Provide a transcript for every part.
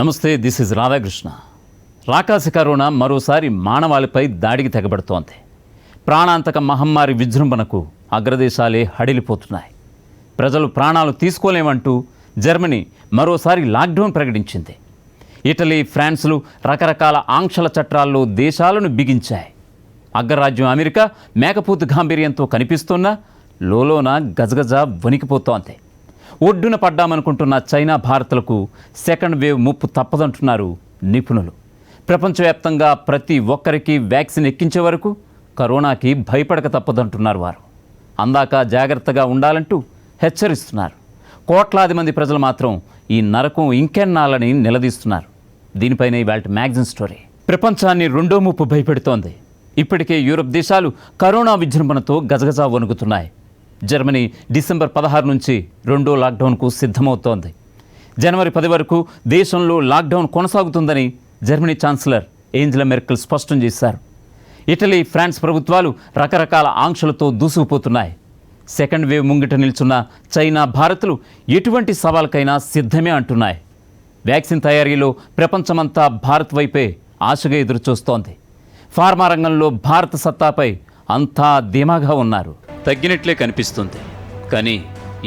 నమస్తే, this is Radhakrishna. రాకాసి corona మరోసారి మానవాళిపై దాడికి తెగబడుతోంది. ప్రాణాంతక మహమ్మారి విజృంభణకు అగ్రదేశాలే హడిలిపోతున్నాయి. ప్రజలు ప్రాణాలు తీసుకోలేమంటూ జర్మనీ మరోసారి లాక్డౌన్ ప్రకటించింది. ఇటలీ, ఫ్రాన్స్లు రకరకాల ఆంక్షల చట్టాల్లో దేశాలను బిగించాయి. అగ్రరాజ్యం అమెరికా మేకపోతు గాంభీర్యంతో కనిపిస్తున్నా లోలోన గజగజ వణికిపోతోంది. ఒడ్డున పడ్డామనుకుంటున్న చైనా, భారత్లకు సెకండ్ వేవ్ ముప్పు తప్పదంటున్నారు నిపుణులు. ప్రపంచవ్యాప్తంగా ప్రతి ఒక్కరికి వ్యాక్సిన్ ఎక్కించే వరకు కరోనాకి భయపడక తప్పదంటున్నారు వారు. అందాక జాగ్రత్తగా ఉండాలంటూ హెచ్చరిస్తున్నారు. కోట్లాది మంది ప్రజలు మాత్రం ఈ నరకం ఇంకెన్నాళ్ళని నిలదీస్తున్నారు. దీనిపైనే ఇవాల్టి మ్యాగజిన్ స్టోరీ. ప్రపంచాన్ని రెండో ముప్పు భయపెడుతోంది. ఇప్పటికే యూరప్ దేశాలు కరోనా విజృంభణతో గజగజ వణుకుతున్నాయి. జర్మనీ డిసెంబర్ 16 నుంచి రెండో లాక్డౌన్కు సిద్ధమవుతోంది. జనవరి 10 వరకు దేశంలో లాక్డౌన్ కొనసాగుతుందని జర్మనీ ఛాన్సలర్ ఏంజెలా మెర్కెల్ స్పష్టం చేశారు. ఇటలీ, ఫ్రాన్స్ ప్రభుత్వాలు రకరకాల ఆంక్షలతో దూసుకుపోతున్నాయి. సెకండ్ వేవ్ ముంగిట నిల్చున్న చైనా, భారత్లు ఎటువంటి సవాల్కైనా సిద్ధమే అంటున్నాయి. వ్యాక్సిన్ తయారీలో ప్రపంచమంతా భారత్ వైపే ఆశగా ఎదురుచూస్తోంది. ఫార్మా రంగంలో భారత సత్తాపై అంతా ధీమాగా ఉన్నారు. తగ్గినట్లే కనిపిస్తుంది, కానీ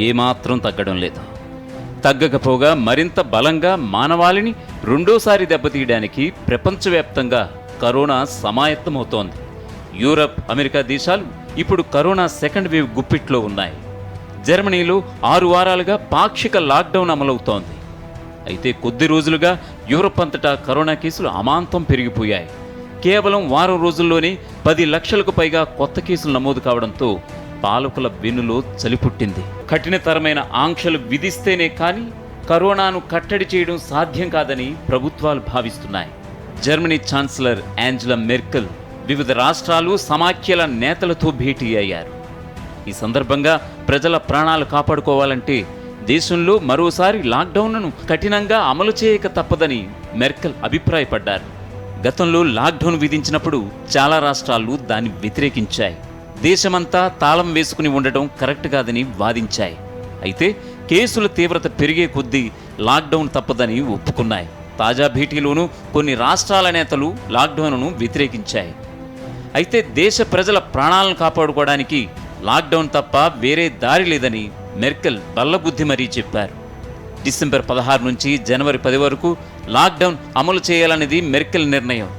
ఏమాత్రం తగ్గడం లేదు. తగ్గకపోగా మరింత బలంగా మానవాళిని రెండోసారి దెబ్బతీయడానికి ప్రపంచవ్యాప్తంగా కరోనా సమాయత్తమవుతోంది. యూరప్, అమెరికా దేశాలు ఇప్పుడు కరోనా సెకండ్ వేవ్ గుప్పిట్లో ఉన్నాయి. జర్మనీలో 6 వారాలుగా పాక్షిక లాక్డౌన్ అమలవుతోంది. అయితే కొద్ది రోజులుగా యూరప్ అంతటా కరోనా కేసులు అమాంతం పెరిగిపోయాయి. కేవలం వారం రోజుల్లోనే 10 లక్షలకు పైగా కొత్త కేసులు నమోదు కావడంతో పాలకుల వెన్నులో చలిపుట్టింది. కఠినతరమైన ఆంక్షలు విధిస్తేనే కానీ కరోనాను కట్టడి చేయడం సాధ్యం కాదని ప్రభుత్వాలు భావిస్తున్నాయి. జర్మనీ ఛాన్సలర్ ఏంజెలా మెర్కెల్ వివిధ రాష్ట్రాలు, సమాఖ్యల నేతలతో భేటీ అయ్యారు. ఈ సందర్భంగా ప్రజల ప్రాణాలు కాపాడుకోవాలంటే దేశంలో మరోసారి లాక్డౌన్ను కఠినంగా అమలు చేయక తప్పదని మెర్కెల్ అభిప్రాయపడ్డారు. గతంలో లాక్డౌన్ విధించినప్పుడు చాలా రాష్ట్రాలు దాన్ని వ్యతిరేకించాయి. దేశమంతా తాళం వేసుకుని ఉండటం కరెక్ట్ కాదని వాదించాయి. అయితే కేసుల తీవ్రత పెరిగే కొద్దీ లాక్డౌన్ తప్పదని ఒప్పుకున్నాయి. తాజా భేటీలోనూ కొన్ని రాష్ట్రాల నేతలు లాక్డౌన్ను వ్యతిరేకించాయి. అయితే దేశ ప్రజల ప్రాణాలను కాపాడుకోవడానికి లాక్డౌన్ తప్ప వేరే దారి లేదని మెర్కెల్ బల్లబుద్ధి మరీ చెప్పారు. డిసెంబర్ 16 నుంచి జనవరి 10 వరకు లాక్డౌన్ అమలు చేయాలనేది మెర్కెల్ నిర్ణయం.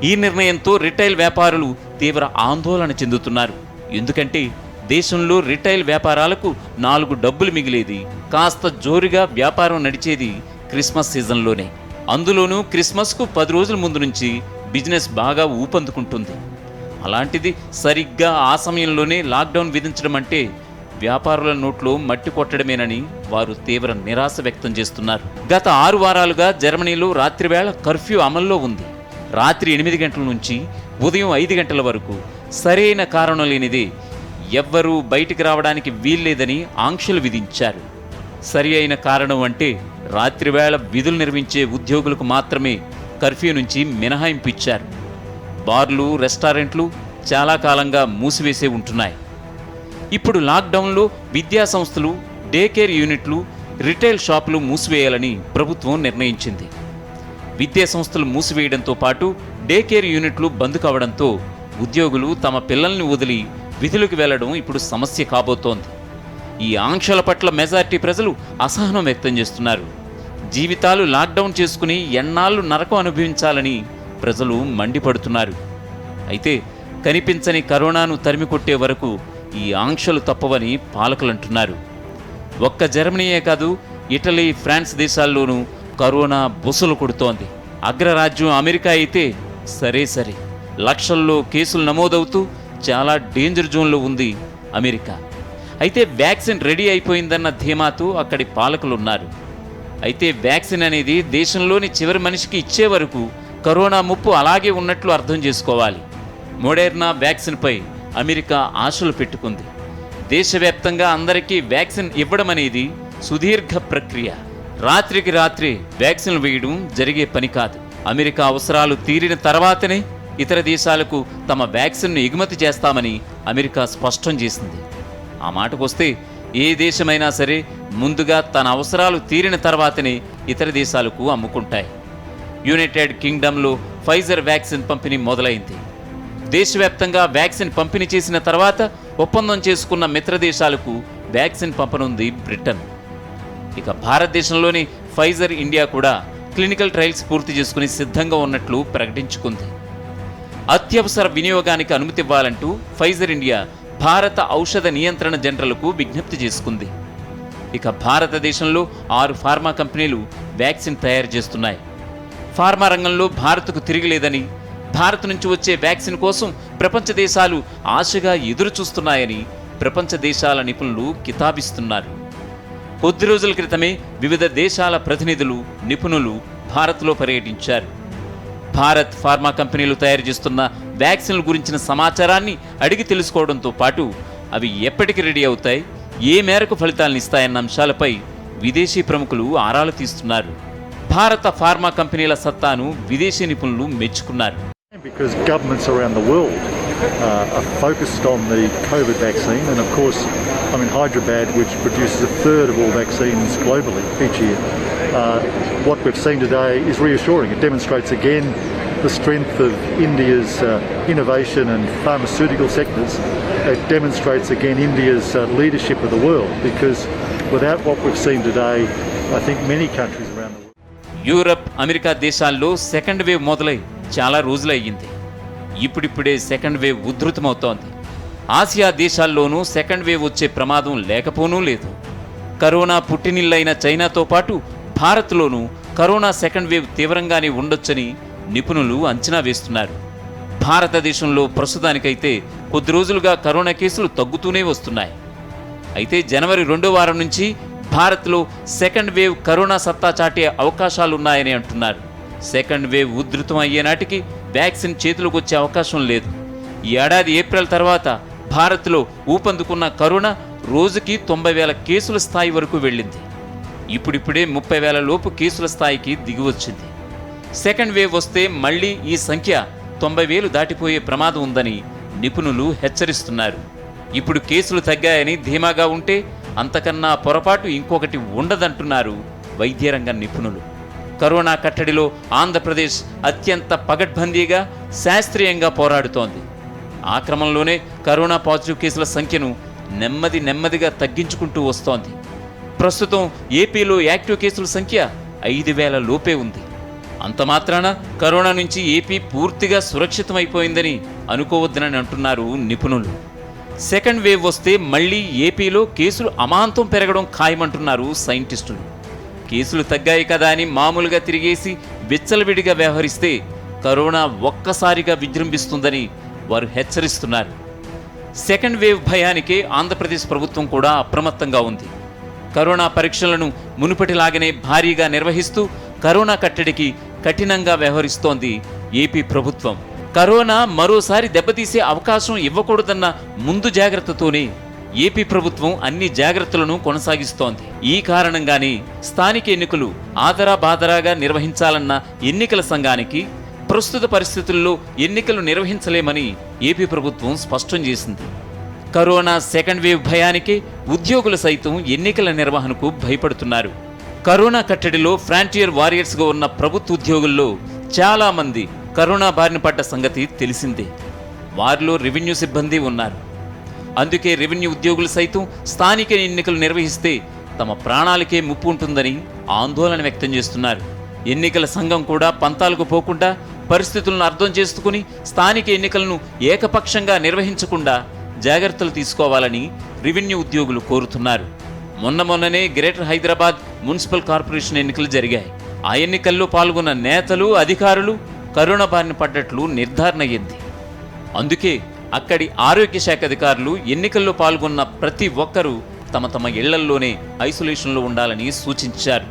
ఈ నిర్ణయంతో రిటైల్ వ్యాపారులు తీవ్ర ఆందోళన చెందుతున్నారు. ఎందుకంటే దేశంలో రిటైల్ వ్యాపారాలకు 4 డబ్బులు మిగిలేది, కాస్త జోరుగా వ్యాపారం నడిచేది క్రిస్మస్ సీజన్లోనే. అందులోనూ క్రిస్మస్కు 10 రోజుల ముందు నుంచి బిజినెస్ బాగా ఊపందుకుంటుంది. అలాంటిది సరిగ్గా ఆ సమయంలోనే లాక్డౌన్ విధించడం అంటే వ్యాపారుల నోట్లో మట్టి కొట్టడమేనని వారు తీవ్ర నిరాశ వ్యక్తం చేస్తున్నారు. గత 6 వారాలుగా జర్మనీలో రాత్రివేళ కర్ఫ్యూ అమల్లో ఉంది. రాత్రి 8 గంటల నుంచి ఉదయం 5 గంటల వరకు సరైన కారణం లేనిదే ఎవ్వరూ బయటికి రావడానికి వీల్లేదని ఆంక్షలు విధించారు. సరి అయిన కారణం అంటే రాత్రివేళ విధులు నిర్వహించే ఉద్యోగులకు మాత్రమే కర్ఫ్యూ నుంచి మినహాయింపు ఇచ్చారు. బార్లు, రెస్టారెంట్లు చాలా కాలంగా మూసివేసే ఉంటున్నాయి. ఇప్పుడు లాక్డౌన్లో విద్యా సంస్థలు, డే కేర్ యూనిట్లు, రిటైల్ షాపులు మూసివేయాలని ప్రభుత్వం నిర్ణయించింది. విద్యా సంస్థలు మూసివేయడంతో పాటు డే కేర్ యూనిట్లు బంద్ కావడంతో ఉద్యోగులు తమ పిల్లల్ని వదిలి విధులకు వెళ్లడం ఇప్పుడు సమస్య కాబోతోంది. ఈ ఆంక్షల పట్ల మెజారిటీ ప్రజలు అసహనం వ్యక్తం చేస్తున్నారు. జీవితాలు లాక్డౌన్ చేసుకుని ఎన్నాళ్ళు నరకం అనుభవించాలని ప్రజలు మండిపడుతున్నారు. అయితే కనిపించని కరోనాను తరిమికొట్టే వరకు ఈ ఆంక్షలు తప్పవని పాలకులంటున్నారు. ఒక్క జర్మనీయే కాదు, ఇటలీ, ఫ్రాన్స్ దేశాల్లోనూ కరోనా బుసలు కొడుతోంది. అగ్రరాజ్యం అమెరికా అయితే సరే లక్షల్లో కేసులు నమోదవుతూ చాలా డేంజర్ జోన్లో ఉంది అమెరికా. అయితే వ్యాక్సిన్ రెడీ అయిపోయిందన్న ధీమాతో అక్కడి పాలకులున్నారు. అయితే వ్యాక్సిన్ అనేది దేశంలోని చివరి మనిషికి ఇచ్చే వరకు కరోనా ముప్పు అలాగే ఉన్నట్లు అర్థం చేసుకోవాలి. మోడెర్నా వ్యాక్సిన్పై అమెరికా ఆశలు పెట్టుకుంది. దేశవ్యాప్తంగా అందరికీ వ్యాక్సిన్ ఇవ్వడం అనేది సుదీర్ఘ ప్రక్రియ. రాత్రికి రాత్రి వ్యాక్సిన్లు వేయడం జరిగే పని కాదు. అమెరికా అవసరాలు తీరిన తర్వాతనే ఇతర దేశాలకు తమ వ్యాక్సిన్ను ఎగుమతి చేస్తామని అమెరికా స్పష్టం చేసింది. ఆ మాటకొస్తే ఏ దేశమైనా సరే ముందుగా తన అవసరాలు తీరిన తర్వాతనే ఇతర దేశాలకు అమ్ముకుంటాయి. యునైటెడ్ కింగ్డమ్లో ఫైజర్ వ్యాక్సిన్ పంపిణీ మొదలైంది. దేశవ్యాప్తంగా వ్యాక్సిన్ పంపిణీ చేసిన తర్వాత ఒప్పందం చేసుకున్న మిత్ర దేశాలకు వ్యాక్సిన్ పంపనుంది బ్రిటన్. ఇక భారతదేశంలోని ఫైజర్ ఇండియా కూడా క్లినికల్ ట్రయల్స్ పూర్తి చేసుకుని సిద్ధంగా ఉన్నట్లు ప్రకటించుకుంది. అత్యవసర వినియోగానికి అనుమతి ఇవ్వాలంటూ ఫైజర్ ఇండియా భారత ఔషధ నియంత్రణ జనరల్కు విజ్ఞప్తి చేసుకుంది. ఇక భారతదేశంలో 6 ఫార్మా కంపెనీలు వ్యాక్సిన్ తయారు చేస్తున్నాయి. ఫార్మా రంగంలో భారత్కు తిరిగిలేదని, భారత్ నుంచి వచ్చే వ్యాక్సిన్ కోసం ప్రపంచ దేశాలు ఆశగా ఎదురు చూస్తున్నాయని ప్రపంచ దేశాల నిపుణులు కితాబిస్తున్నారు. కొద్ది రోజుల క్రితమే వివిధ దేశాల ప్రతినిధులు, నిపుణులు భారత్లో పర్యటించారు. భారత్ ఫార్మా కంపెనీలు తయారు చేస్తున్న వ్యాక్సిన్ల గురించిన సమాచారాన్ని అడిగి తెలుసుకోవడంతో పాటు అవి ఎప్పటికి రెడీ అవుతాయి, ఏ మేరకు ఫలితాలను ఇస్తాయన్న అంశాలపై విదేశీ ప్రముఖులు ఆరాలు తీస్తున్నారు. భారత ఫార్మా కంపెనీల సత్తాను విదేశీ నిపుణులు మెచ్చుకున్నారు. Because governments around the world are focused on the COVID vaccine, and of course I'm in Hyderabad, which produces a third of all vaccines globally each year. What we've seen today is reassuring. It demonstrates again the strength of India's innovation and pharmaceutical sectors. It demonstrates again India's leadership of the world, because without what we've seen today, I think many countries around the world. Europe, America దేశాల్లో second wave మొదలై చాలా రోజులయ్యింది. ఇప్పుడిప్పుడే second wave ఉధృతమవుతోంది. Asia దేశాల్లోనూ second wave వచ్చే ప్రమాదం లేకపోనూ లేదు. Corona పుట్టినిల్లైన చైనాతో పాటు భారత్లోనూ కరోనా సెకండ్ వేవ్ తీవ్రంగానే ఉండొచ్చని నిపుణులు అంచనా వేస్తున్నారు. భారతదేశంలో ప్రస్తుతానికైతే కొద్ది రోజులుగా కరోనా కేసులు తగ్గుతూనే వస్తున్నాయి. అయితే జనవరి 2వ వారం నుంచి భారత్లో సెకండ్ వేవ్ కరోనా సత్తా చాటే అవకాశాలున్నాయని అంటున్నారు. సెకండ్ వేవ్ ఉధృతం అయ్యే నాటికి వ్యాక్సిన్ చేతులకు వచ్చే అవకాశం లేదు. ఈ ఏడాది ఏప్రిల్ తర్వాత భారత్లో ఊపందుకున్న కరోనా రోజుకి 90,000 కేసుల స్థాయి వరకు వెళ్ళింది. ఇప్పుడిప్పుడే 30,000 లోపు కేసుల స్థాయికి దిగివచ్చింది. సెకండ్ వేవ్ వస్తే మళ్లీ ఈ సంఖ్య 90,000 దాటిపోయే ప్రమాదం ఉందని నిపుణులు హెచ్చరిస్తున్నారు. ఇప్పుడు కేసులు తగ్గాయని ధీమాగా ఉంటే అంతకన్నా పొరపాటు ఇంకొకటి ఉండదంటున్నారు వైద్యరంగ నిపుణులు. కరోనా కట్టడిలో ఆంధ్రప్రదేశ్ అత్యంత పగడ్బందీగా, శాస్త్రీయంగా పోరాడుతోంది. ఆ క్రమంలోనే కరోనా పాజిటివ్ కేసుల సంఖ్యను నెమ్మదిగా తగ్గించుకుంటూ వస్తోంది. ప్రస్తుతం ఏపీలో యాక్టివ్ కేసుల సంఖ్య 5,000 లోపే ఉంది. అంత మాత్రాన కరోనా నుంచి ఏపీ పూర్తిగా సురక్షితమైపోయిందని అనుకోవద్దని అంటున్నారు నిపుణులు. సెకండ్ వేవ్ వస్తే మళ్లీ ఏపీలో కేసులు అమాంతం పెరగడం ఖాయమంటున్నారు సైంటిస్టులు. కేసులు తగ్గాయి కదా అని మామూలుగా తిరిగేసి విచ్చలవిడిగా వ్యవహరిస్తే కరోనా ఒక్కసారిగా విజృంభిస్తుందని వారు హెచ్చరిస్తున్నారు. సెకండ్ వేవ్ భయానికే ఆంధ్రప్రదేశ్ ప్రభుత్వం కూడా అప్రమత్తంగా ఉంది. కరోనా పరీక్షలను మునుపటిలాగానే భారీగా నిర్వహిస్తూ కరోనా కట్టడికి కఠినంగా వ్యవహరిస్తోంది ఏపీ ప్రభుత్వం. కరోనా మరోసారి దెబ్బతీసే అవకాశం ఇవ్వకూడదన్న ముందు జాగ్రత్తతోనే ఏపీ ప్రభుత్వం అన్ని జాగ్రత్తలను కొనసాగిస్తోంది. ఈ కారణంగానే స్థానిక ఎన్నికలు ఆదరాబాదరాగా నిర్వహించాలన్న ఎన్నికల సంఘానికి ప్రస్తుత పరిస్థితుల్లో ఎన్నికలు నిర్వహించలేమని ఏపీ ప్రభుత్వం స్పష్టం చేసింది. కరోనా సెకండ్ వేవ్ భయానికి ఉద్యోగులు సైతం ఎన్నికల నిర్వహణకు భయపడుతున్నారు. కరోనా కట్టడిలో ఫ్రాంటియర్ వారియర్స్గా ఉన్న ప్రభుత్వ ఉద్యోగుల్లో చాలామంది కరోనా బారిన పడ్డ సంగతి తెలిసిందే. వారిలో రెవెన్యూ సిబ్బంది ఉన్నారు. అందుకే రెవెన్యూ ఉద్యోగులు సైతం స్థానిక ఎన్నికలు నిర్వహిస్తే తమ ప్రాణాలకే ముప్పు ఉంటుందని ఆందోళన వ్యక్తం చేస్తున్నారు. ఎన్నికల సంఘం కూడా పంతాలకు పోకుండా పరిస్థితులను అర్థం చేసుకుని స్థానిక ఎన్నికలను ఏకపక్షంగా నిర్వహించకుండా జాగ్రత్తలు తీసుకోవాలని రెవెన్యూ ఉద్యోగులు కోరుతున్నారు. మొన్ననే గ్రేటర్ హైదరాబాద్ మున్సిపల్ కార్పొరేషన్ ఎన్నికలు జరిగాయి. ఆ ఎన్నికల్లో పాల్గొన్న నేతలు, అధికారులు కరోనా బారిన పడ్డట్లు నిర్ధారణ అయ్యింది. అందుకే అక్కడి ఆరోగ్య శాఖ అధికారులు ఎన్నికల్లో పాల్గొన్న ప్రతి ఒక్కరూ తమ ఇళ్లల్లోనే ఐసోలేషన్లో ఉండాలని సూచించారు.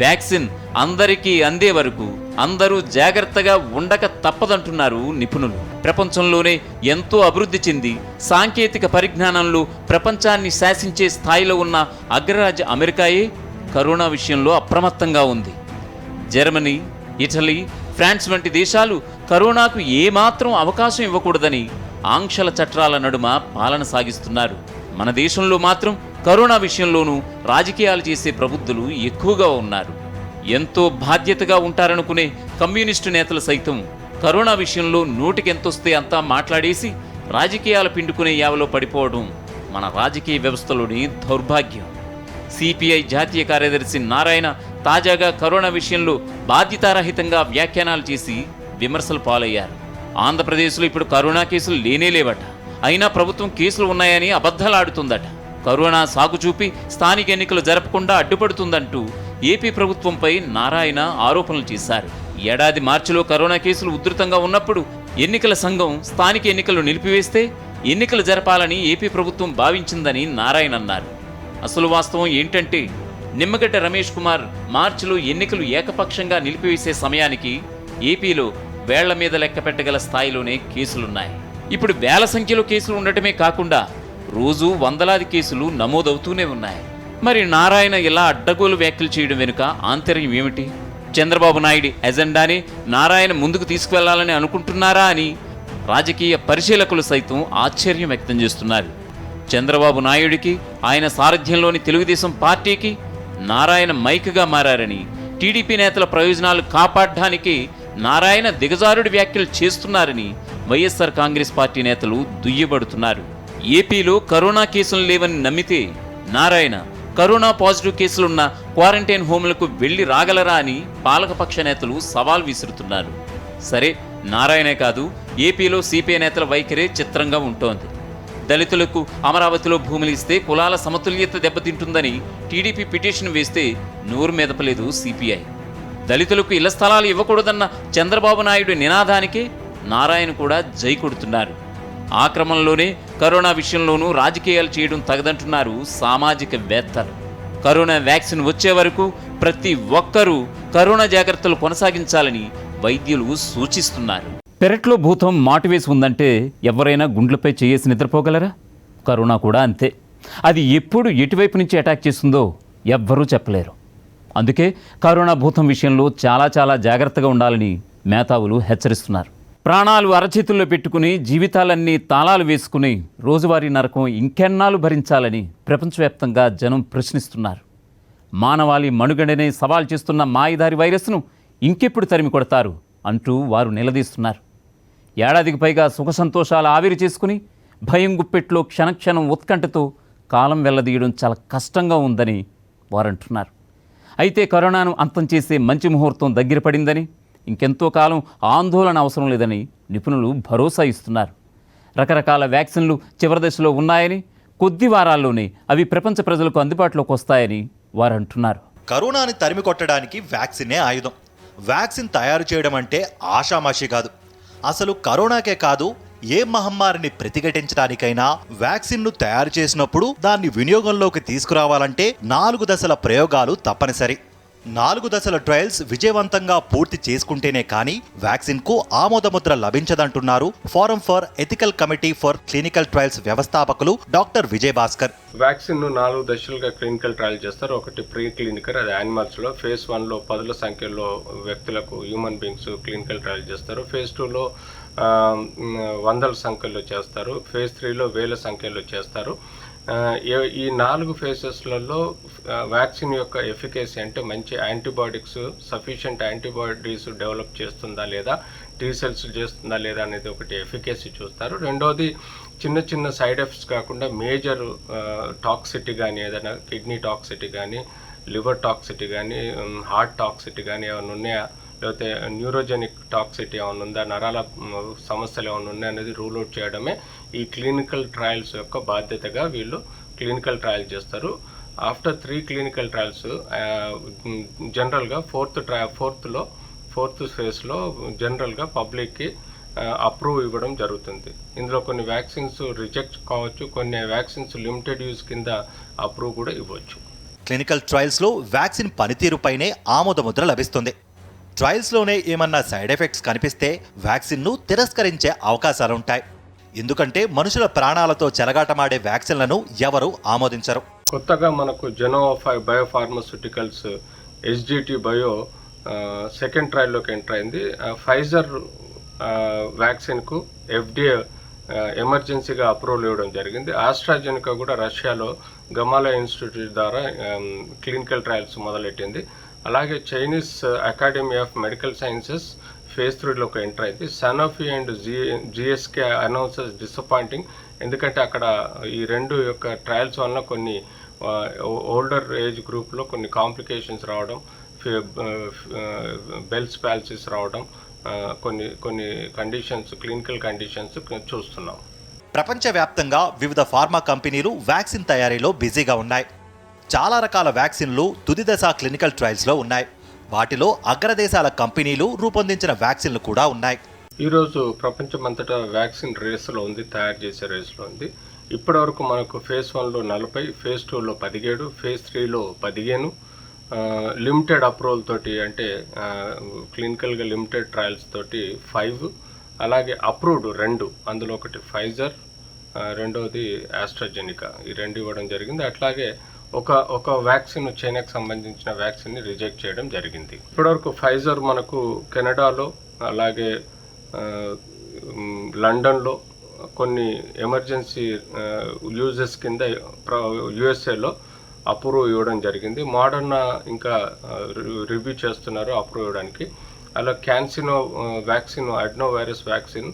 వ్యాక్సిన్ అందరికీ అందే వరకు అందరూ జాగ్రత్తగా ఉండక తప్పదంటున్నారు నిపుణులు. ప్రపంచంలోనే ఎంతో అభివృద్ధి చెంది సాంకేతిక పరిజ్ఞానంలో ప్రపంచాన్ని శాసించే స్థాయిలో ఉన్న అగ్రరాజ్య అమెరికాయే కరోనా విషయంలో అప్రమత్తంగా ఉంది. జర్మనీ, ఇటలీ, ఫ్రాన్స్ వంటి దేశాలు కరోనాకు ఏమాత్రం అవకాశం ఇవ్వకూడదని ఆంక్షల చట్టాల నడుమ పాలన సాగిస్తున్నారు. మన దేశంలో మాత్రం కరోనా విషయంలోనూ రాజకీయాలు చేసే ప్రబుద్ధులు ఎక్కువగా ఉన్నారు. ఎంతో బాధ్యతగా ఉంటారనుకునే కమ్యూనిస్టు నేతలు సైతం కరోనా విషయంలో నోటికెంతొస్తే అంతా మాట్లాడేసి రాజకీయాలు పిండుకునే యావలో పడిపోవడం మన రాజకీయ వ్యవస్థలోని దౌర్భాగ్యం. సిపిఐ జాతీయ కార్యదర్శి నారాయణ తాజాగా కరోనా విషయంలో బాధ్యతారహితంగా వ్యాఖ్యానాలు చేసి విమర్శలు పాలయ్యారు. ఆంధ్రప్రదేశ్లో ఇప్పుడు కరోనా కేసులు లేనేలేవట, అయినా ప్రభుత్వం కేసులు ఉన్నాయని అబద్ధాలాడుతుందట. కరోనా సాగు చూపి స్థానిక ఎన్నికలు జరపకుండా అడ్డుపడుతుందంటూ ఏపీ ప్రభుత్వంపై నారాయణ ఆరోపణలు చేశారు. ఏడాది మార్చిలో కరోనా కేసులు ఉధృతంగా ఉన్నప్పుడు ఎన్నికల సంఘం స్థానిక ఎన్నికలు నిలిపివేస్తే ఎన్నికలు జరపాలని ఏపీ ప్రభుత్వం భావించిందని నారాయణ అన్నారు. అసలు వాస్తవం ఏంటంటే నిమ్మగడ్డ రమేష్ కుమార్ మార్చిలో ఎన్నికలు ఏకపక్షంగా నిలిపివేసే సమయానికి ఏపీలో వేళ్ల మీద లెక్క పెట్టగల స్థాయిలోనే కేసులున్నాయి. ఇప్పుడు వేల సంఖ్యలో కేసులు ఉండటమే కాకుండా రోజు వందలాది కేసులు నమోదవుతూనే ఉన్నాయి. మరి నారాయణ ఇలా అడ్డగోలు వ్యాఖ్యలు చేయడం వెనుక ఆంతర్యం ఏమిటి? చంద్రబాబు నాయుడు ఎజెండాని నారాయణ ముందుకు తీసుకువెళ్లాలని అనుకుంటున్నారా అని రాజకీయ పరిశీలకులు సైతం ఆశ్చర్యం వ్యక్తం చేస్తున్నారు. చంద్రబాబు నాయుడికి, ఆయన సారథ్యంలోని తెలుగుదేశం పార్టీకి నారాయణ మైక్గా మారారని, టీడీపీ నేతల ప్రయోజనాలు కాపాడడానికి నారాయణ దిగజారుడి వ్యాఖ్యలు చేస్తున్నారని వైఎస్ఆర్ కాంగ్రెస్ పార్టీ నేతలు దుయ్యబడుతున్నారు. ఏపీలో కరోనా కేసులు లేవని నమ్మితే నారాయణ కరోనా పాజిటివ్ కేసులున్న క్వారంటైన్ హోంలకు వెళ్లి రాగలరా అని పాలకపక్ష నేతలు సవాల్ విసురుతున్నారు. సరే, నారాయణే కాదు, ఏపీలో సిపిఐ నేతల వైఖరే చిత్రంగా ఉంటోంది. దళితులకు అమరావతిలో భూములు ఇస్తే కులాల సమతుల్యత దెబ్బతింటుందని టీడీపీ పిటిషన్ వేస్తే నోరు మెదపలేదు సిపిఐ. దళితులకు ఇళ్ల స్థలాలు ఇవ్వకూడదన్న చంద్రబాబు నాయుడు నినాదానికి నారాయణ కూడా జై కొడుతున్నారు. ఆ క్రమంలోనే కరోనా విషయంలోనూ రాజకీయాలు చేయడం తగదంటున్నారు సామాజిక వేత్తలు. కరోనా వ్యాక్సిన్ వచ్చే వరకు ప్రతి ఒక్కరూ కరోనా జాగ్రత్తలు కొనసాగించాలని వైద్యులు సూచిస్తున్నారు. పెరట్లో భూతం మాటువేసి ఉందంటే ఎవరైనా గుండ్లపై చేయేసి నిద్రపోగలరా? కరోనా కూడా అంతే. అది ఎప్పుడు ఎటువైపు నుంచి అటాక్ చేస్తుందో ఎవ్వరూ చెప్పలేరు. అందుకే కరోనా భూతం విషయంలో చాలా జాగ్రత్తగా ఉండాలని మేధావులు హెచ్చరిస్తున్నారు. ప్రాణాలు అరచేతుల్లో పెట్టుకుని జీవితాలన్నీ తాళాలు వేసుకుని రోజువారీ నరకం ఇంకెన్నాళ్ళు భరించాలని ప్రపంచవ్యాప్తంగా జనం ప్రశ్నిస్తున్నారు. మానవాళి మనుగడనే సవాల్ చేస్తున్న మాయదారి వైరస్ను ఇంకెప్పుడు తరిమి కొడతారు అంటూ వారు నిలదీస్తున్నారు. ఏడాదికి పైగా సుఖ సంతోషాలు ఆవిరి చేసుకుని భయం గుప్పెట్లో క్షణక్షణం ఉత్కంఠతో కాలం వెళ్లదీయడం చాలా కష్టంగా ఉందని వారంటున్నారు. అయితే కరోనాను అంతం చేసే మంచి ముహూర్తం దగ్గర పడిందని, ఇంకెంతో కాలం ఆందోళన అవసరం లేదని నిపుణులు భరోసా ఇస్తున్నారు. రకరకాల వ్యాక్సిన్లు చివరి దశలో ఉన్నాయని, కొద్ది వారాల్లోనే అవి ప్రపంచ ప్రజలకు అందుబాటులోకి వస్తాయని వారు అంటున్నారు. కరోనాని తరిమి కొట్టడానికి వ్యాక్సినే ఆయుధం. వ్యాక్సిన్ తయారు చేయడం అంటే ఆషామాషి కాదు. అసలు కరోనాకే కాదు, ఏ మహమ్మారిని ప్రతిఘటించడానికైనా వ్యాక్సిన్ను తయారు చేసినప్పుడు దాన్ని వినియోగంలోకి తీసుకురావాలంటే 4 దశల ప్రయోగాలు తప్పనిసరి. 4 దశల ట్రయల్స్ విజయవంతంగా పూర్తి చేసుకుంటేనే కానీ వ్యాక్సిన్కు ఆమోదముద్ర లభించదంటున్నారు forum for ethical committee for clinical trials వ్యవస్థాపకులు డాక్టర్ విజయ్ భాస్కర్. వ్యాక్సిన్ను 4 దశలుగా క్లినికల్ ట్రయల్ చేస్తారు. ఒకటి ప్రీ క్లినికల్, అది యానిమల్స్లో. ఫేజ్ 1లో 10ల సంఖ్యలో వ్యక్తులకు, హ్యూమన్ బీయింగ్స్ క్లినికల్ ట్రయల్ చేస్తారు. ఫేజ్ 2లో 100ల సంఖ్యలో చేస్తారు. ఫేజ్ 3లో 1000ల సంఖ్యలో చేస్తారు. ఈ 4 ఫేజెస్లలో వ్యాక్సిన్ యొక్క ఎఫికసీ అంటే మంచి యాంటీబాడీస్, సఫిషియంట్ యాంటీబాడీస్ డెవలప్ చేస్తుందా లేదా, టీ సెల్స్ చేస్తుందా లేదా అనేది ఒకటి ఎఫికసీ చూస్తారు. రెండోది చిన్న సైడ్ ఎఫెక్ట్స్ కాకుండా మేజర్ టాక్సిటీ కానీ, ఏదైనా కిడ్నీ టాక్సిటీ కానీ, లివర్ టాక్సిటీ కానీ, హార్ట్ టాక్సిటీ కానీ ఏమైనా ఉన్నాయా, లేకపోతే న్యూరోజెనిక్ టాక్సిటీ ఏమైనా ఉందా, నరాల సమస్యలు ఏమైనా ఉన్నాయా అనేది రూల్ అవుట్ చేయడమే ఈ క్లినికల్ ట్రయల్స్ యొక్క బాధ్యతగా వీళ్ళు క్లినికల్ ట్రయల్ చేస్తారు. ఆఫ్టర్ 3 క్లినికల్ ట్రయల్స్ జనరల్గా ఫోర్త్ ఫేజ్లో జనరల్గా పబ్లిక్కి అప్రూవ్ ఇవ్వడం జరుగుతుంది. ఇందులో కొన్ని వ్యాక్సిన్స్ రిజెక్ట్ కావచ్చు, కొన్ని వ్యాక్సిన్స్ లిమిటెడ్ యూజ్ కింద అప్రూవ్ కూడా ఇవ్వచ్చు. క్లినికల్ ట్రయల్స్లో వ్యాక్సిన్ పనితీరుపైనే ఆమోదముద్ర లభిస్తుంది. ట్రయల్స్లోనే ఏమన్నా సైడ్ ఎఫెక్ట్స్ కనిపిస్తే వ్యాక్సిన్ను తిరస్కరించే అవకాశాలుంటాయి. ఎందుకంటే మనుషుల ప్రాణాలతో చెలగాటమాడే వ్యాక్సిన్లను ఎవరూ ఆమోదించరు. కొత్తగా మనకు Gennova biopharmaceuticals SGT bio second ట్రయల్లోకి ఎంటర్ అయింది. ఫైజర్ వ్యాక్సిన్కు FDA ఎమర్జెన్సీగా అప్రూవల్ ఇవ్వడం జరిగింది. ఆస్ట్రాజెనికా కూడా రష్యాలో గమాలా ఇన్స్టిట్యూట్ ద్వారా క్లినికల్ ట్రయల్స్ మొదలెట్టింది. అలాగే Chinese Academy of Medical Sciences phase 3లోకి ఎంటర్ అయింది. Sanofi and GSK announces disappointing, ఎందుకంటే అక్కడ ఈ రెండు యొక్క ట్రయల్స్ వలన కొన్ని ఓల్డర్ ఏజ్ గ్రూప్లో కొన్ని కాంప్లికేషన్స్ రావడం, బెల్స్ పాల్సిస్ రావడం, కొన్ని కండిషన్స్, క్లినికల్ కండిషన్స్ చూస్తున్నాం. ప్రపంచవ్యాప్తంగా వివిధ ఫార్మా కంపెనీలు వ్యాక్సిన్ తయారీలో బిజీగా ఉన్నాయి. చాలా రకాల వ్యాక్సిన్లు తుది దశ క్లినికల్ ట్రయల్స్లో ఉన్నాయి. వాటిలో అగ్రదేశాల కంపెనీలు రూపొందించిన వ్యాక్సిన్లు కూడా ఉన్నాయి. ఈరోజు ప్రపంచమంతటా వ్యాక్సిన్ రేసులో ఉంది, తయారు చేసే రేసులో ఉంది. ఇప్పటివరకు మనకు ఫేజ్ 1లో 40, ఫేజ్ 2లో 17, ఫేజ్ 3లో 15, లిమిటెడ్ అప్రూవల్ తోటి, అంటే క్లినికల్గా లిమిటెడ్ ట్రయల్స్ తోటి 5, అలాగే అప్రూవ్డ్ 2, అందులో ఒకటి ఫైజర్, రెండవది ఆస్ట్రాజెనికా, ఈ 2 ఇవ్వడం జరిగింది. అట్లాగే ఒక వ్యాక్సిన్, చైనాకు సంబంధించిన వ్యాక్సిన్ని రిజెక్ట్ చేయడం జరిగింది. ఇప్పటివరకు ఫైజర్ మనకు కెనడాలో, అలాగే లండన్లో కొన్ని ఎమర్జెన్సీ యూజెస్ కింద యుఎస్ఏలో అప్రూవ్ ఇవ్వడం జరిగింది. మోడర్నా ఇంకా రివ్యూ చేస్తున్నారు అప్రూవ్ ఇవ్వడానికి. అలా క్యాన్సినో వ్యాక్సిన్, అడ్నో వైరస్ వ్యాక్సిన్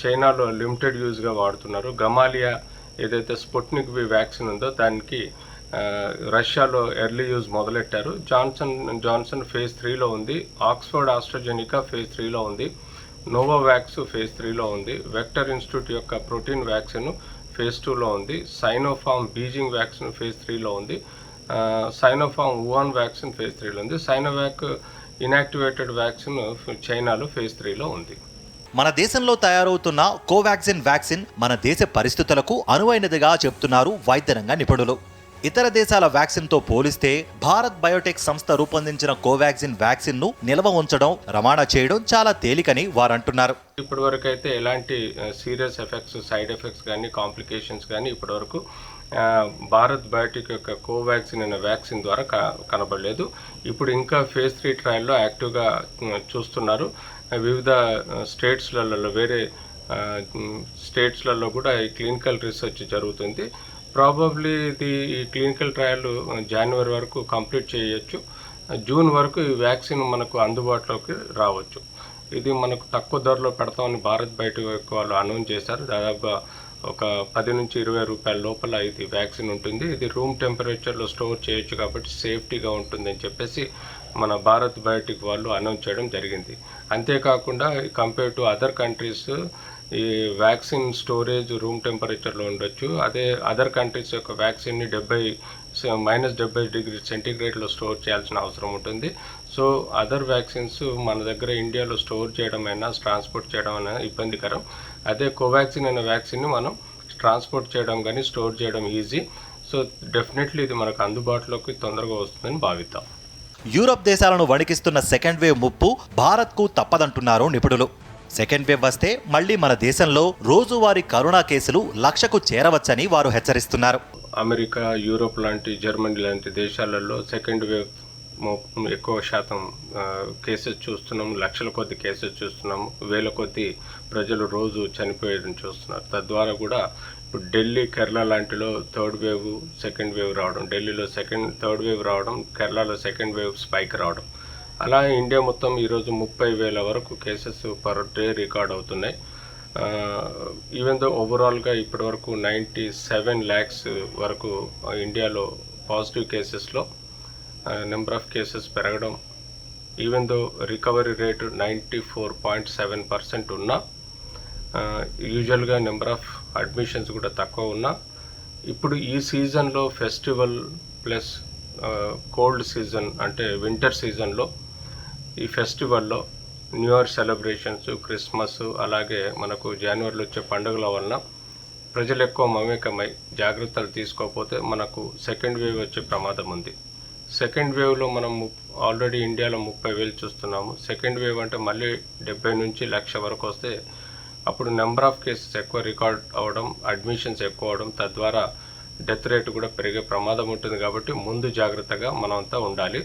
చైనాలో లిమిటెడ్ యూజ్గా వాడుతున్నారు. గమాలియా ఏదైతే స్పుట్నిక్ వి వ్యాక్సిన్ ఉందో దానికి రష్యాలో ఎర్లీ యూజ్ మొదలెట్టారు. జాన్సన్ ఫేజ్ 3లో ఉంది. ఆక్స్ఫర్డ్ ఆస్ట్రాజెనికా ఫేజ్ 3లో ఉంది. నోవోవాక్స్ ఫేజ్ 3లో ఉంది. వెక్టర్ ఇన్స్టిట్యూట్ యొక్క ప్రోటీన్ వ్యాక్సిన్ ఫేజ్ 2లో ఉంది. సైనోఫార్మ్ బీజింగ్ వ్యాక్సిన్ ఫేజ్ 3లో ఉంది. సైనోఫార్మ్ వుహాన్ వ్యాక్సిన్ ఫేజ్ 3లో ఉంది. సైనోవాక్ ఇనాక్టివేటెడ్ వ్యాక్సిన్ చైనాలో ఫేజ్ 3లో ఉంది. మన దేశంలో తయారవుతున్న కోవాక్సిన్ వ్యాక్సిన్ మన దేశ పరిస్థితులకు అనువైనదిగా చెప్తున్నారు వైద్యరంగ నిపుణులు. ఇతర దేశాల వ్యాక్సిన్తో పోలిస్తే భారత్ బయోటెక్ సంస్థ రూపొందించిన కోవాక్సిన్ వ్యాక్సిన్ను నిల్వ ఉంచడం, రవాణా చేయడం చాలా తేలికని వారంటున్నారు. ఇప్పటివరకు అయితే ఎలాంటి సీరియస్ ఎఫెక్ట్స్, సైడ్ ఎఫెక్ట్స్ కానీ, కాంప్లికేషన్స్ కానీ ఇప్పటివరకు భారత్ బయోటెక్ యొక్క కోవాక్సిన్ అనే వ్యాక్సిన్ ద్వారా కనబడలేదు. ఇప్పుడు ఇంకా ఫేజ్ 3 ట్రయల్లో యాక్టివ్గా చూస్తున్నారు. వివిధ స్టేట్స్లలో, వేరే స్టేట్స్లలో కూడా ఈ క్లినికల్ రీసెర్చ్ జరుగుతుంది. ప్రాబబ్లీ ఈ క్లినికల్ ట్రయల్ జనవరి వరకు కంప్లీట్ చేయొచ్చు. జూన్ వరకు ఈ వ్యాక్సిన్ మనకు అందుబాటులోకి రావచ్చు. ఇది మనకు తక్కువ ధరలో పెడతామని భారత్ బయోటెక్ వాళ్ళు అనౌన్స్ చేశారు. దాదాపుగా ఒక 10 నుంచి 20 రూపాయల లోపల ఇది వ్యాక్సిన్ ఉంటుంది. ఇది రూమ్ టెంపరేచర్లో స్టోర్ చేయొచ్చు కాబట్టి సేఫ్టీగా ఉంటుందని చెప్పేసి మన భారత్ బయోటెక్ వాళ్ళు అనౌన్స్ చేయడం జరిగింది. అంతేకాకుండా కంపేర్ టు అదర్ కంట్రీస్ ఈ వ్యాక్సిన్ స్టోరేజ్ రూమ్ టెంపరేచర్లో ఉండొచ్చు. అదే అదర్ కంట్రీస్ యొక్క వ్యాక్సిన్ని -70°C స్టోర్ చేయాల్సిన అవసరం ఉంటుంది. సో అదర్ వ్యాక్సిన్స్ మన దగ్గర ఇండియాలో స్టోర్ చేయడం అయినా, ట్రాన్స్పోర్ట్ చేయడం అయినా ఇబ్బందికరం. అదే కోవాక్సిన్ అనే వ్యాక్సిన్ని మనం ట్రాన్స్పోర్ట్ చేయడం కానీ, స్టోర్ చేయడం ఈజీ. సో డెఫినెట్లీ ఇది మనకు అందుబాటులోకి తొందరగా వస్తుందని భావిద్దాం. యూరప్ దేశాలను వణికిస్తున్న సెకండ్ వేవ్ ముప్పు భారత్కు తప్పదంటున్నారు నిపుణులు. సెకండ్ వేవ్ వస్తే మళ్లీ మన దేశంలో రోజువారీ కరోనా కేసులు 1,00,000కు చేరవచ్చని వారు హెచ్చరిస్తున్నారు. అమెరికా, యూరోప్ లాంటి, జర్మనీ లాంటి దేశాలలో సెకండ్ వేవ్ ఎక్కువ శాతం కేసెస్ చూస్తున్నాము. 1,00,000 కొద్ది కేసెస్ చూస్తున్నాము. 1,000 కొద్ది ప్రజలు రోజు చనిపోయేదని చూస్తున్నారు. తద్వారా కూడా ఇప్పుడు ఢిల్లీ, కేరళ లాంటిలో థర్డ్ వేవ్, సెకండ్ వేవ్ రావడం, ఢిల్లీలో థర్డ్ వేవ్ రావడం, కేరళలో సెకండ్ వేవ్ స్పైక్ రావడం, అలా ఇండియా మొత్తం ఈరోజు 30,000 వరకు కేసెస్ పర్ డే రికార్డ్ అవుతున్నాయి. ఈవెన్ దో ఓవరాల్గా ఇప్పటివరకు 97 lakhs వరకు ఇండియాలో పాజిటివ్ కేసెస్లో నెంబర్ ఆఫ్ కేసెస్ పెరగడం, ఈవెన్ దో రికవరీ రేటు 94.7% ఉన్నా, యూజువల్గా నెంబర్ ఆఫ్ అడ్మిషన్స్ కూడా తక్కువ ఉన్నా, ఇప్పుడు ఈ సీజన్లో ఫెస్టివల్ ప్లస్ కోల్డ్ సీజన్ అంటే వింటర్ సీజన్లో ఈ ఫెస్టివల్లో న్యూ ఇయర్ సెలబ్రేషన్స్, క్రిస్మస్, అలాగే మనకు జనవరిలో వచ్చే పండుగల వలన ప్రజలు ఎక్కువ మమేకమై జాగ్రత్తలు తీసుకోకపోతే మనకు సెకండ్ వేవ్ వచ్చే ప్రమాదం ఉంది. సెకండ్ వేవ్లో మనం ఆల్రెడీ ఇండియాలో 30,000 చూస్తున్నాము. సెకండ్ వేవ్ అంటే మళ్ళీ 70 నుంచి 1,00,000 వరకు వస్తే అప్పుడు నెంబర్ ఆఫ్ కేసెస్ ఎక్కువ రికార్డ్ అవ్వడం, అడ్మిషన్స్ ఎక్కువ అవడం, తద్వారా డెత్ రేటు కూడా పెరిగే ప్రమాదం ఉంటుంది. కాబట్టి ముందు జాగ్రత్తగా మనమంతా ఉండాలి.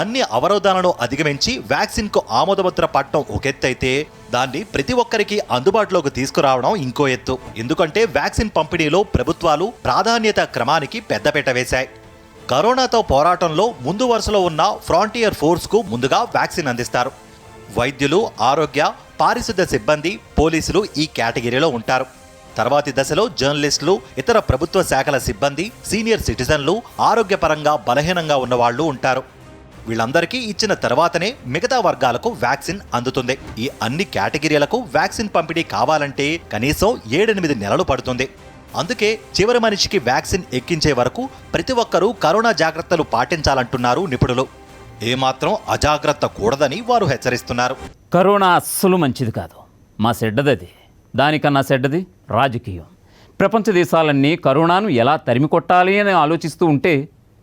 అన్ని అవరోధాలను అధిగమించి వ్యాక్సిన్కు ఆమోదముద్ర పట్టడం ఒక ఎత్తు అయితే, దాన్ని ప్రతి ఒక్కరికి అందుబాటులోకి తీసుకురావడం ఇంకో ఎత్తు. ఎందుకంటే వ్యాక్సిన్ పంపిణీలో ప్రభుత్వాలు ప్రాధాన్యత క్రమానికి పెద్దపీట వేశాయి. కరోనాతో పోరాటంలో ముందు వరుసలో ఉన్న ఫ్రాంటియర్ ఫోర్స్కు ముందుగా వ్యాక్సిన్ అందిస్తారు. వైద్యులు, ఆరోగ్య, పారిశుద్ధ్య సిబ్బంది, పోలీసులు ఈ కేటగిరీలో ఉంటారు. తర్వాతి దశలో జర్నలిస్టులు, ఇతర ప్రభుత్వ శాఖల సిబ్బంది, సీనియర్ సిటిజన్లు, ఆరోగ్యపరంగా బలహీనంగా ఉన్నవాళ్లు ఉంటారు. వీళ్ళందరికీ ఇచ్చిన తర్వాతనే మిగతా వర్గాలకు వ్యాక్సిన్ అందుతుంది. ఈ అన్ని కేటగిరీలకు వ్యాక్సిన్ పంపిణీ కావాలంటే కనీసం 7-8 నెలలు పడుతుంది. అందుకే చివరి మనిషికి వ్యాక్సిన్ ఎక్కించే వరకు ప్రతి ఒక్కరూ కరోనా జాగ్రత్తలు పాటించాలంటున్నారు నిపుణులు. ఏమాత్రం అజాగ్రత్త కూడదని వారు హెచ్చరిస్తున్నారు. కరోనా అస్సలు మంచిది కాదు. మా సెడ్డదది. దానికన్నా సెడ్డది రాజకీయం. ప్రపంచ దేశాలన్నీ కరోనాను ఎలా తరిమి కొట్టాలి అని ఆలోచిస్తూ ఉంటే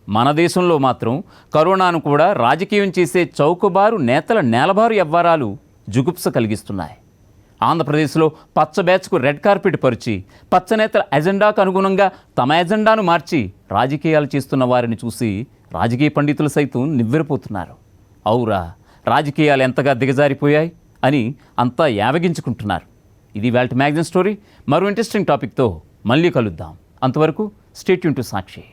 మన దేశంలో మాత్రం కరోనాను కూడా రాజకీయం చేసే చౌకబారు నేతల నేలబారు వ్యవహారాలు జుగుప్స కలిగిస్తున్నాయి. ఆంధ్రప్రదేశ్లో పచ్చ బ్యాచ్కు రెడ్ కార్పెట్ పరిచి పచ్చ నేతల ఎజెండాకు అనుగుణంగా తమ ఎజెండాను మార్చి రాజకీయాలు చేస్తున్న వారిని చూసి రాజకీయ పండితులు సైతం నివ్వెరపోతున్నారు. అవురా, రాజకీయాలు ఎంతగా దిగజారిపోయాయి అని అంతా యావగించుకుంటున్నారు. ఇది ఇవాల్టి మ్యాగజైన్ స్టోరీ. మరో ఇంట్రెస్టింగ్ టాపిక్తో మళ్ళీ కలుద్దాం. అంతవరకు స్టే ట్యూన్ టు సాక్షి.